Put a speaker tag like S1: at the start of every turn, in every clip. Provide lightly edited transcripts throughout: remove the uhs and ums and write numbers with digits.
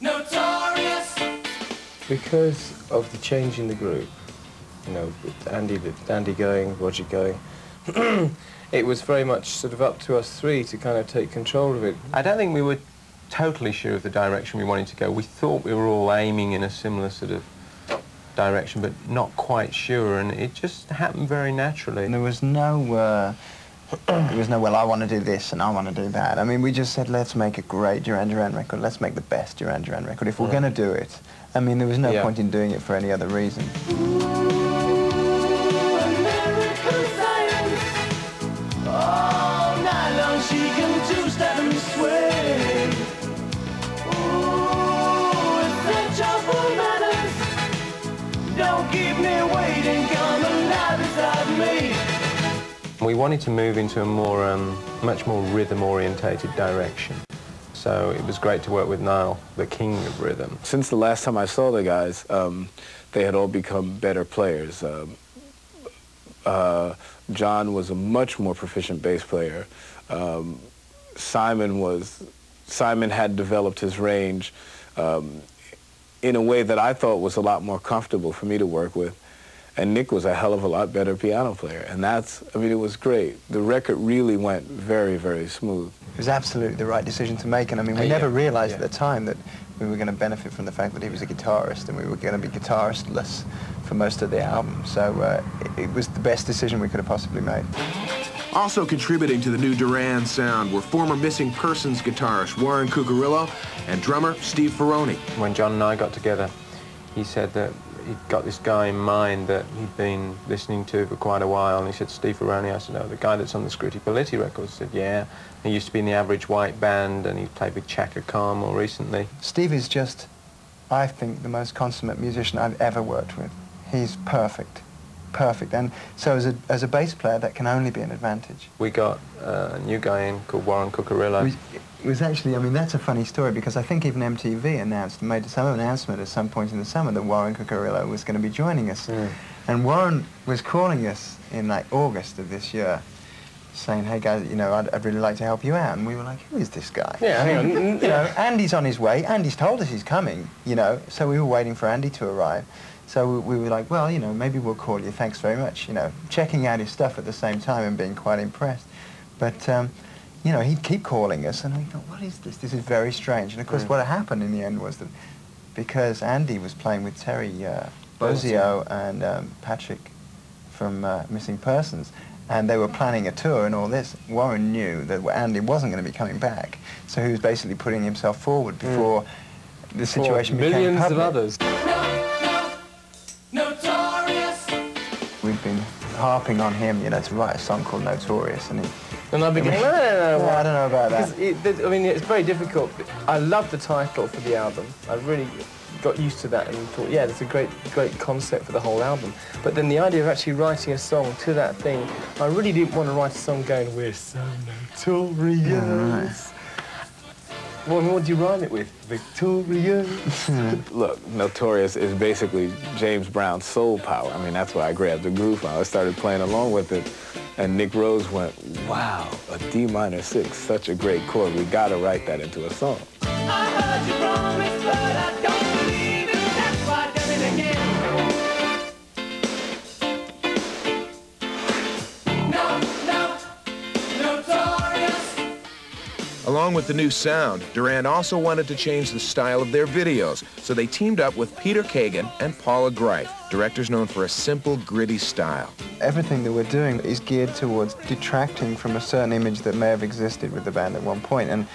S1: Notorious.
S2: Because of the change in the group, you know, with Andy going, Roger going, it was very much sort of up to us three to kind of take control of it. I don't think we were totally sure of the direction we wanted to go. We thought we were all aiming in a similar sort of direction, but not quite sure, and it just happened very naturally.
S3: There was no, well, I want to do this and I want to do that. I mean, we just said, let's make a great Duran Duran record. Let's make the best Duran Duran record. If we're going to do it, I mean, there was no point in doing it for any other reason.
S2: We wanted to move into a more, much more rhythm-orientated direction. So it was great to work with Niall, the king of rhythm.
S4: Since the last time I saw the guys, they had all become better players. John was a much more proficient bass player. Simon had developed his range in a way that I thought was a lot more comfortable for me to work with. And Nick was a hell of a lot better piano player. And that's, I mean, it was great. The record really went very, very smooth.
S3: It was absolutely the right decision to make. And I mean, we never realized at the time that we were going to benefit from the fact that he was a guitarist and we were going to be guitaristless for most of the album. So it was the best decision we could have possibly made.
S5: Also contributing to the new Duran sound were former Missing Persons guitarist Warren Cucurullo and drummer Steve Ferroni.
S2: When John and I got together, he said that he'd got this guy in mind that he'd been listening to for quite a while, and he said, Steve Ferroni. I said, no, the guy that's on the Scritti Politti records. He said, yeah. He used to be in the Average White Band, and he played with Chaka Khan more recently.
S3: Steve is just, I think, the most consummate musician I've ever worked with. He's perfect. Perfect. And so as a bass player, that can only be an advantage.
S2: We got a new guy in called Warren Cucurullo.
S3: It was actually, I mean, that's a funny story because I think even MTV made some announcement at some point in the summer that Warren Cucurullo was going to be joining us. And Warren was calling us in like August of this year saying, hey guys, you know, I'd really like to help you out. And we were like, who is this guy?
S2: Yeah, hang on.
S3: You know, Andy's on his way. Andy's told us he's coming, you know, so we were waiting for Andy to arrive. So we were like, well, you know, maybe we'll call you, thanks very much, you know, checking out his stuff at the same time and being quite impressed. But, you know, he'd keep calling us, and we thought, what is this? This is very strange. And, of course, what happened in the end was that because Andy was playing with Terry Bozzio and Patrick from Missing Persons, and they were planning a tour and all this, Warren knew that Andy wasn't going to be coming back. So he was basically putting himself forward before the situation became public.
S2: Millions of others.
S3: We've been harping on him, you know, to write a song called Notorious, and
S2: I've been going, no,
S3: I don't know about that.
S2: I mean, it's very difficult. I love the title for the album. I really got used to that and thought, yeah, that's a great concept for the whole album. But then the idea of actually writing a song to that thing, I really didn't want to write a song going, we're so notorious.
S3: Oh, right.
S2: Well, what do you rhyme it with? Victorious.
S4: Look, Notorious is basically James Brown's soul power. I mean, that's why I grabbed the groove on. I started playing along with it, and Nick Rose went, wow, a D minor 6, such a great chord. We got to write that into a song.
S1: I heard you promise, but I don't believe it. That's why I done it again. Notorious.
S5: Along with the new sound, Duran also wanted to change the style of their videos, so they teamed up with Peter Kagan and Paula Greif, directors known for a simple, gritty style.
S3: Everything that we're doing is geared towards detracting from a certain image that may have existed with the band at one point, and,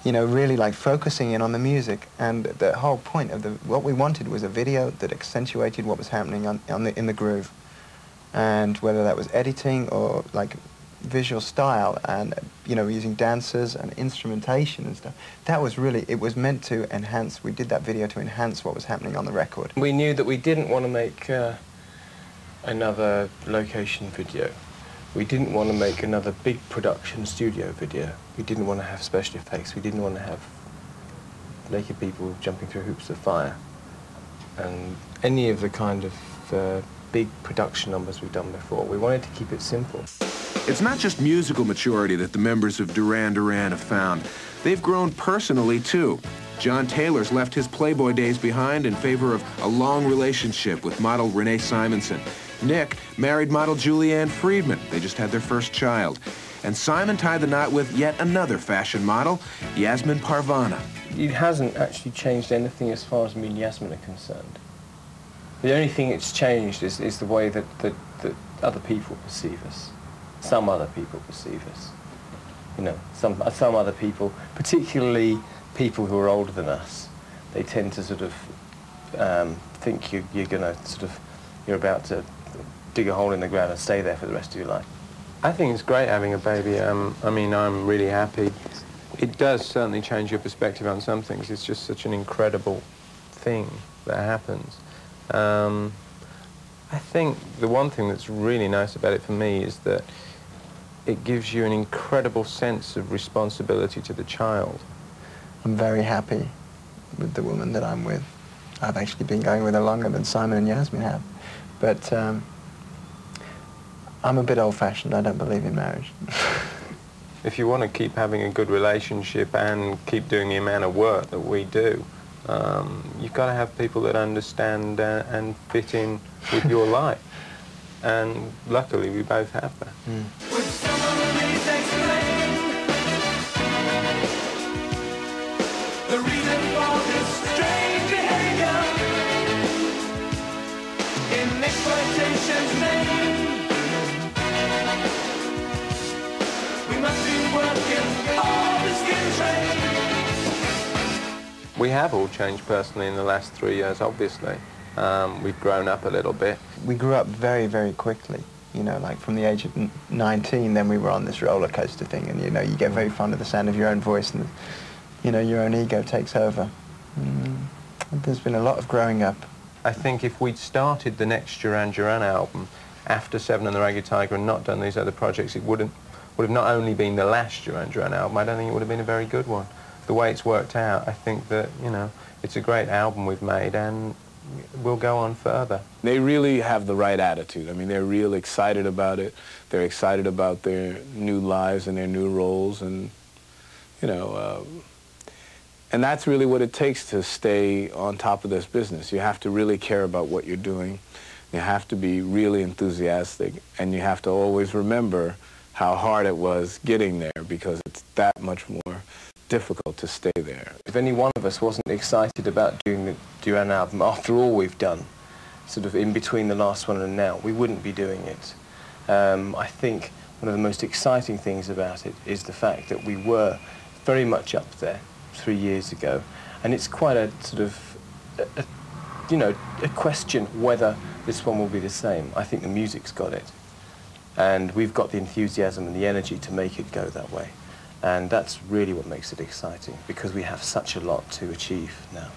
S3: you know, really like focusing in on the music. And the whole point of what we wanted was a video that accentuated what was happening in the groove, and whether that was editing or like visual style and, you know, using dancers and instrumentation and stuff. That was really, it was meant to enhance, we did that video to enhance what was happening on the record.
S2: We knew that we didn't want to make another location video. We didn't want to make another big production studio video. We didn't want to have special effects. We didn't want to have naked people jumping through hoops of fire. And any of the kind of big production numbers we've done before. We wanted to keep it simple.
S5: It's not just musical maturity that the members of Duran Duran have found. They've grown personally, too. John Taylor's left his Playboy days behind in favor of a long relationship with model Renee Simonson. Nick married model Julianne Friedman. They just had their first child. And Simon tied the knot with yet another fashion model, Yasmin Parvana.
S2: It hasn't actually changed anything as far as me and Yasmin are concerned. The only thing it's changed is the way that other people perceive us. Some other people perceive us. You know, some other people, particularly people who are older than us, they tend to sort of think you're about to dig a hole in the ground and stay there for the rest of your life.
S6: I think it's great having a baby. I mean, I'm really happy. It does certainly change your perspective on some things. It's just such an incredible thing that happens. I think the one thing that's really nice about it for me is that it gives you an incredible sense of responsibility to the child.
S3: I'm very happy with the woman that I'm with. I've actually been going with her longer than Simon and Yasmin have. But I'm a bit old-fashioned. I don't believe in marriage.
S6: If you want to keep having a good relationship and keep doing the amount of work that we do, you've got to have people that understand and fit in with your life. And luckily, we both have that.
S1: Would someone please explain the reason for this strange behavior in exploitation's name? We must be working all the skin trade.
S6: We have all changed personally in the last 3 years, obviously. We've grown up a little bit.
S3: We grew up very, very quickly. You know, like from the age of 19, then we were on this roller coaster thing, and you know, you get very fond of the sound of your own voice, and you know, your own ego takes over. There's been a lot of growing up.
S6: I think if we'd started the next Duran Duran album after Seven and the Ragged Tiger and not done these other projects, it would have not only been the last Duran Duran album, I don't think it would have been a very good one. The way it's worked out, I think that, you know, it's a great album we've made, and we'll go on further.
S4: They really have the right attitude. I mean, they're real excited about it. They're excited about their new lives and their new roles, and, you know, and that's really what it takes to stay on top of this business. You have to really care about what you're doing. You have to be really enthusiastic, and you have to always remember how hard it was getting there, because it's that much more difficult to stay there.
S2: If any one of us wasn't excited about doing the Duran album after all we've done, sort of in between the last one and now, we wouldn't be doing it. I think one of the most exciting things about it is the fact that we were very much up there 3 years ago, and it's quite a sort of, you know, a question whether this one will be the same. I think the music's got it, and we've got the enthusiasm and the energy to make it go that way. And that's really what makes it exciting, because we have such a lot to achieve now.